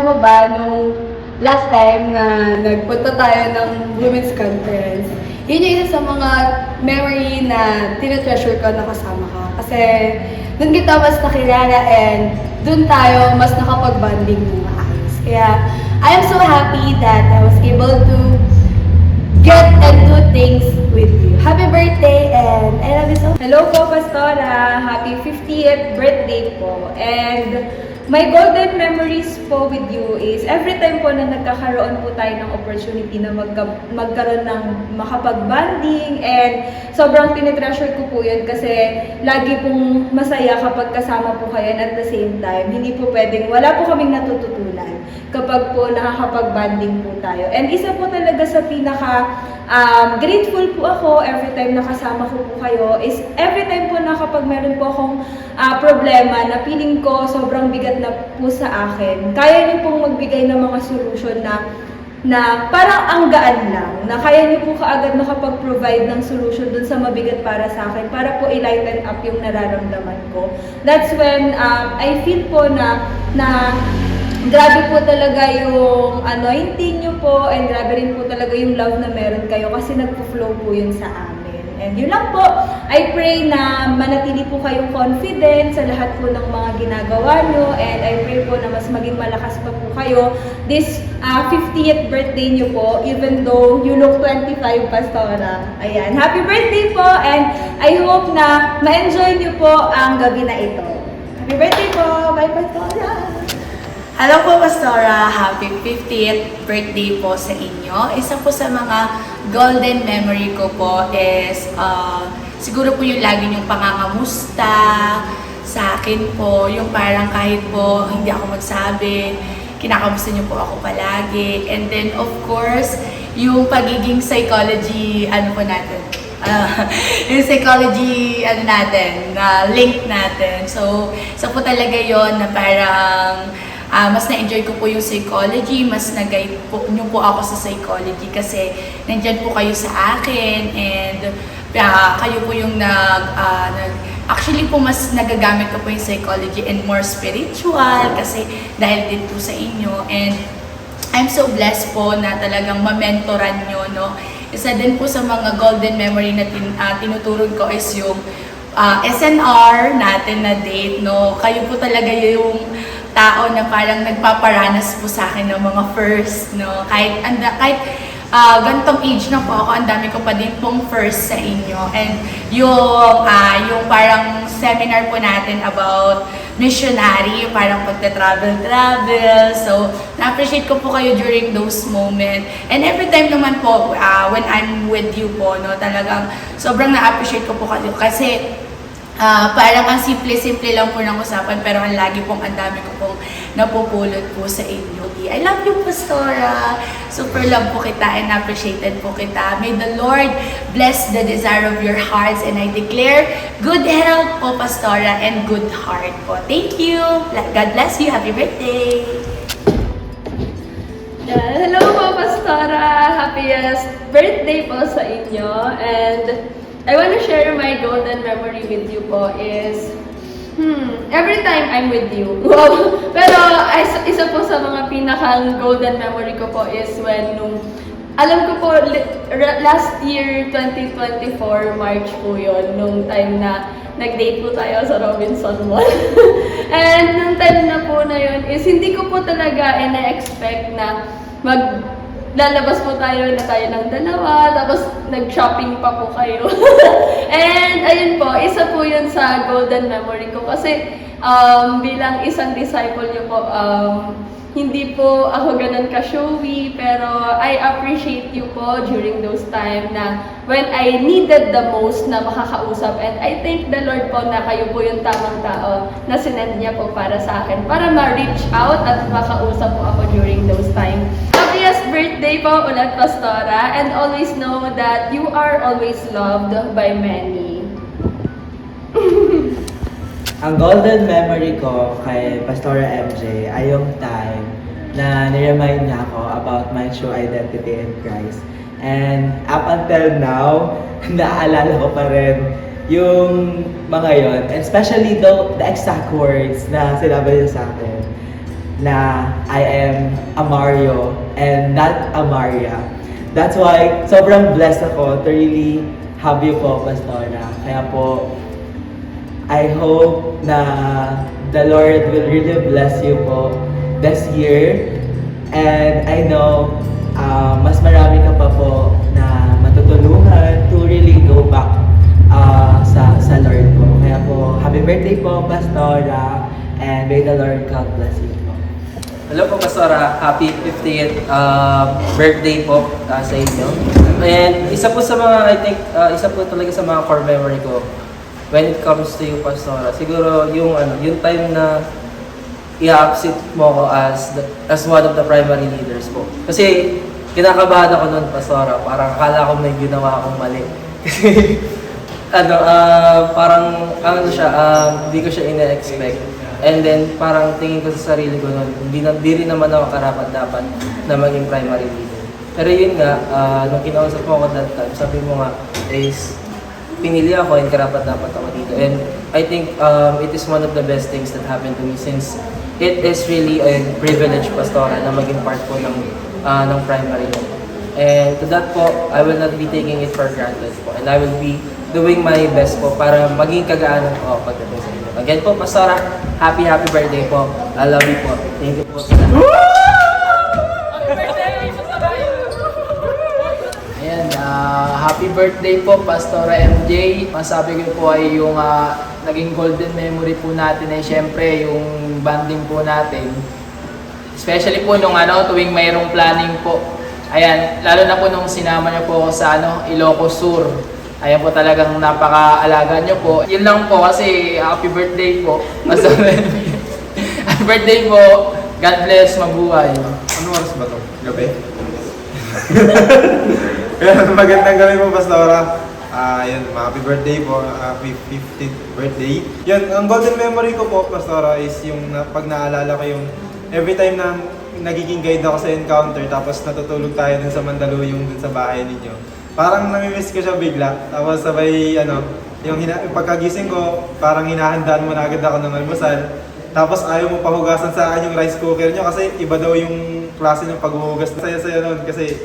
mo ba nung last time na nagpunta tayo ng women's conference, yun yung isa sa mga memory na tinatreasure ko na kasama ka. Kasi dun kita mas nakilala and dun tayo mas nakapag-bonding ng maayos. Kaya I am so happy that I was able to get and do things with you. Happy birthday and I love you so much. Hello po, Pastora! Happy 50th birthday po! And my golden memories po with you is every time po na nagkakaroon po tayo ng opportunity na magkaroon ng makapag-bonding, and sobrang tinitreasure ko po yun kasi lagi pong masaya kapag kasama po kayo, and at the same time, hindi po pwedeng, wala po kaming natututunan kapag po nakakapag-bonding po tayo. And isa po talaga sa pinaka grateful po ako every time nakasama ko po kayo is every time po na kapag meron po akong problema na feeling ko sobrang bigat na po sa akin, kaya niyo pong magbigay ng mga solution na parang ang gaan lang, na kaya niyo po kaagad makapag-provide ng solution dun sa mabigat para sa akin, para po i-lighten up yung nararamdaman ko. That's when I feel po na grabe po talaga yung anointing nyo po, and grabe rin po talaga yung love na meron kayo kasi nagpo-flow po yun sa amin. And yun lang po, I pray na manatili po kayong confident sa lahat po ng mga ginagawa nyo, and I pray po na mas maging malakas pa po kayo this 50th birthday nyo po, even though you look 25, Pastora. Ayan, happy birthday po, and I hope na ma-enjoy nyo po ang gabi na ito. Happy birthday po! Bye, Pastora! Hello po, Pastora! Happy 50th birthday po sa inyo. Isa po sa mga golden memory ko po is siguro po yung lagi niyong pangangamusta sa akin po. Yung parang kahit po hindi ako magsabi, kinakamusta niyo po ako palagi. And then of course, yung pagiging psychology, yung psychology natin, link natin. So po talaga yon na parang mas na-enjoy ko po yung psychology, mas nag-guide po nyo po ako sa psychology kasi nandyan po kayo sa akin, and kayo po yung actually po mas nagagamit ko po yung psychology and more spiritual kasi dahil din po sa inyo, and I'm so blessed po na talagang ma-mentoran nyo, no? Isa din po sa mga golden memory na tinuturog ko is yung SNR natin na date, no? Kayo po talaga yung tao na parang nagpaparanas po sa akin ng mga first, no? Kahit ganitong age na po ako, ang dami ko pa din pong first sa inyo. And yung parang seminar po natin about missionary, yung parang pagta-travel. So, na-appreciate ko po kayo during those moments. And every time naman po, when I'm with you po, no, talagang sobrang na-appreciate ko po kayo kasi parang ang simple-simple lang po ng usapan, pero ang lagi pong ang dami ko pong napupulot po sa inyo. I love you, Pastora. Super love po kita and appreciated po kita. May the Lord bless the desire of your hearts, and I declare good health po, Pastora, and good heart po. Thank you. God bless you. Happy birthday. Hello po, Pastora! Happiest birthday po sa inyo, and I want to share my golden memory with you po is every time I'm with you. Wow! Pero isa po sa mga pinakang golden memory ko po is when alam ko po, last year, 2024, March po yun, nung time na nag-date po tayo sa Robinson Mall. And nung time na po na yun is hindi ko po talaga na-expect na lalabas po tayo ng dalawa, tapos nag-shopping pa po kayo. And ayun po, isa po yun sa golden memory ko kasi bilang isang disciple niyo po, hindi po ako ganun ka-showy, pero I appreciate you po during those time na when I needed the most na makakausap, and I thank the Lord po na kayo po yung tamang tao na sinend niya po para sa akin, para ma-reach out at makausap po ako during those time. Happiest birthday po ulit, Pastora, and always know that you are always loved by many. Ang golden memory ko kay Pastora MJ ay yung time na niremind niya ako about my true identity in Christ. And up until now, naaalala ko pa rin yung mga yon, and especially the exact words na sinabi niya sa akin. na I am a Mario and not a Maria. That's why sobrang blessed ako to really have you po, Pastora. Kaya po, I hope na the Lord will really bless you po this year. And I know mas marami ka pa po na matutulungan to really go back sa Lord po. Kaya po, happy birthday po, Pastora. And may the Lord God bless you po. Hello po, Pastora. Happy 50th birthday po sa inyo. And isa po sa mga, I think, isa po talaga sa mga core memory ko when it comes to you, Pastora. Siguro yung time na i-absent mo ko as one of the primary leaders po. Kasi kinakabahan ako noon, Pastora. Parang akala ko may ginawa akong mali. Kasi parang hindi ko siya ina-expect. And then parang tingin ko sa sarili ko noon, hindi rin naman ako karapat-dapat na maging primary leader. Pero yun nga, nung kinausap mo ako that time, sabi mo nga is pinili ako and karapat-dapat ako dito. And I think it is one of the best things that happened to me since it is really a privilege, Pastora, na maging part po ng primary. And to that po, I will not be taking it for granted po. And I will be doing my best po para maging kagaanan po pagdating sa inyo. Again po, Pastora, happy birthday po. I love you po. Thank you po. Ayan, happy birthday po, Pastora MJ. Masabi ko po ay yung naging golden memory po natin ay syempre yung banding po natin. Especially po nung tuwing mayroong planning po. Ayan, lalo na po nung sinama niyo po ako sa Ilocos Sur. Ayan po, talagang napaka-alaga niyo po. Yun lang po kasi happy birthday po. Happy birthday po. God bless, mabuhay. Ano oras ba to? Gabi? Magandang gabi po, Pastora. Yan, happy birthday po. Happy 50th birthday. Yan, ang golden memory ko po, Pastora, is yung pag naalala ko yung every time na nagiging guide ako sa encounter tapos natutulog tayo dun sa Mandaluyong dun sa bahay ninyo. Parang namimiss ko siya bigla. Tapos sabay, yung pagkagising ko, parang hinahandaan mo na agad ako ng almusal. Tapos ayaw mo pahugasan sa akin yung rice cooker nyo kasi iba daw yung klase ng paghuhugas. Saya-saya nun kasi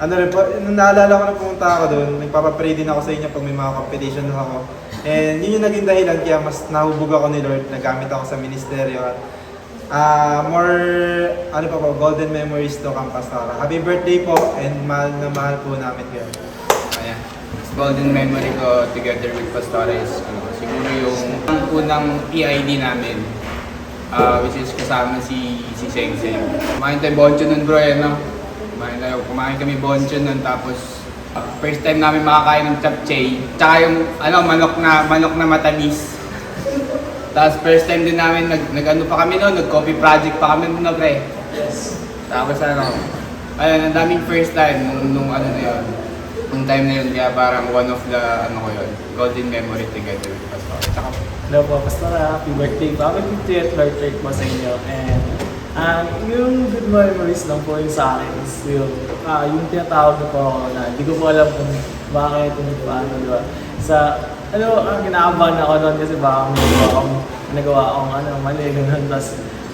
rin po, nung naalala ko na pumunta ako doon, nagpapapray din ako sa inyo pag may mga competition ako. And yun yung naging dahilan kaya mas nahubog ako ni Lord, nagamit ako sa ministeryo. More, golden memories to come, Pastora. Happy birthday po and mahal na mahal po namin kayo. Ayan. Golden memory ko together with Pastora is siguro yung unang PID namin. Which is kasama si Seng Seng. Kumain tayo boncho nun, bro, kumain kami boncho nun, tapos first time namin makakain ng chapchay. Tsaka yung manok na matamis. Tapos first time din namin nag-ano pa kami noon, nag-coffee project pa kami noon, pre. Yes. Tapos ayun, ang daming first time nung na yun. Nung time na yun, kaya parang one of the golden memory together with Pastor. Tsaka hello po, Pastora. Happy birthday po. Happy 50th birthday po sa inyo. And yung good memories lang po yung sa akin is yung tinatawag na po ako na hindi ko po alam kung bakit, paano, di ba? Ang kinakabahan ako noon kasi baka may nagawa akong mali, ganun.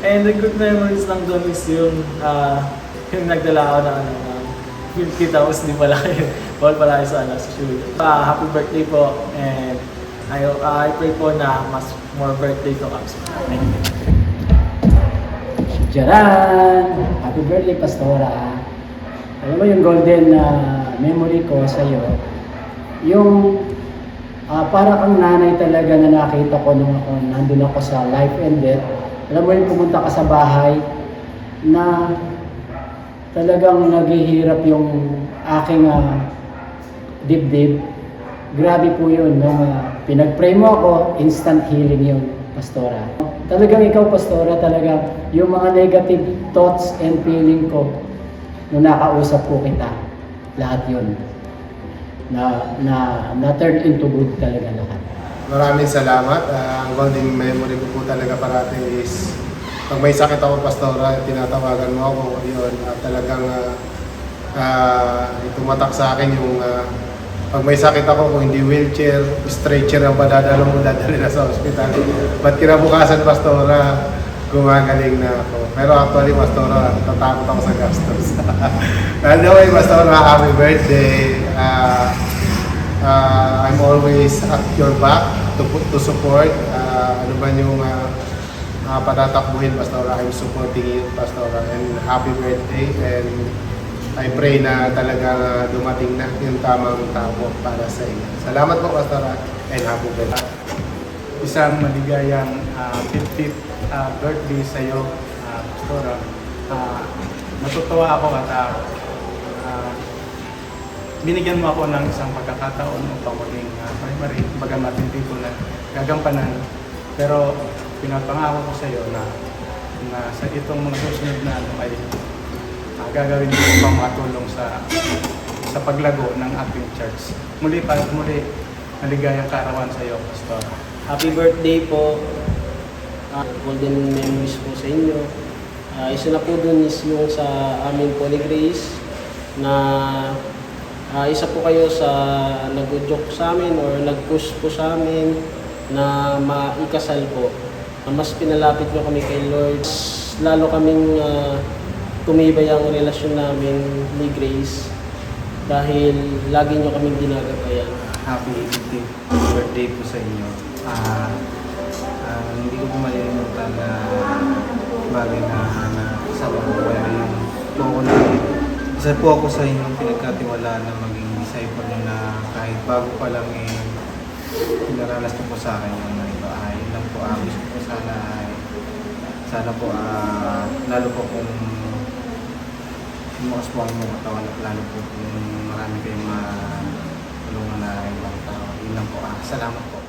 And the good memories lang doon is yung nagdala ako ng 50 tapos di pala kayo. Bawal pala kayo sa shoot. Happy birthday po and I pray po na mas more birthday to come. Thank you. Jaran! Happy birthday, Pastora. Alam mo yung golden memory ko sa iyo, yung para kang nanay talaga na nakita ko nung nandun ako sa life and death. Alam mo yung pumunta ka sa bahay na talagang naghihirap yung aking dibdib. Grabe po yun. Pinag-pray mo ako, instant healing yun, Pastora. Talagang ikaw, Pastora, talaga yung mga negative thoughts and feeling ko nung nakausap ko kita, lahat yun. Na turn into good talaga lahat. Maraming salamat. Ang golden memory ko po talaga parati is pag may sakit ako, Pastora, tinatawagan mo ako. Yun, talagang tumatak sa akin yung pag may sakit ako, kung hindi wheelchair, stretcher ang padadalo mo, dadali na sa ospital. Ba't kinabukasan, Pastora, gumagaling na ako. Pero actually, Pastora, natatakot ako sa gastos. Anyway, Pastora, happy birthday. I'm always at your back to support. Ano ba yung patatakbuhin, Pastora? I'm supporting you, Pastora. And happy birthday. And I pray na talaga dumating na yung tamang tao para sa inyo. Salamat po, Pastora. And happy birthday. Isang maligayang 50th birthday sa iyo, Pastora. Natutuwa ako at binigyan mo ako ng isang pagkakataon upang maging primary, bagamat hindi ko na gagampanan. Pero pinapangako ko sa iyo na sa itong mga susunod na ano ay gagawin ko upang makatulong sa paglago ng ating church. Muli, maligayang kaarawan sa iyo, Pastor. Happy birthday po. Golden memories po sa inyo. Isa na po dun is yung sa aming Holy Grace na isa po kayo sa nag-joke sa amin or nag-push po sa amin na maikasal po. Mas pinalapit nyo kami kay Lord. Lalo kaming tumibay ang relasyon namin ni Grace dahil lagi nyo kaming ginagabayan. Happy 50th birthday po sa inyo. Hindi ko po malilimutan na bagay na kasama ko kaya yung po ako na isa po ako sa inyong pinagkatiwalaan na maging disciple nyo na kahit bago pa lang pinaranas niyo po sa akin yung mga iba. Yun lang po, gusto ko sana po lalo po kung lumakas po ang mga katawan at lalo po kung marami kayong tulungan na ibang tao. Yun lang po, salamat po.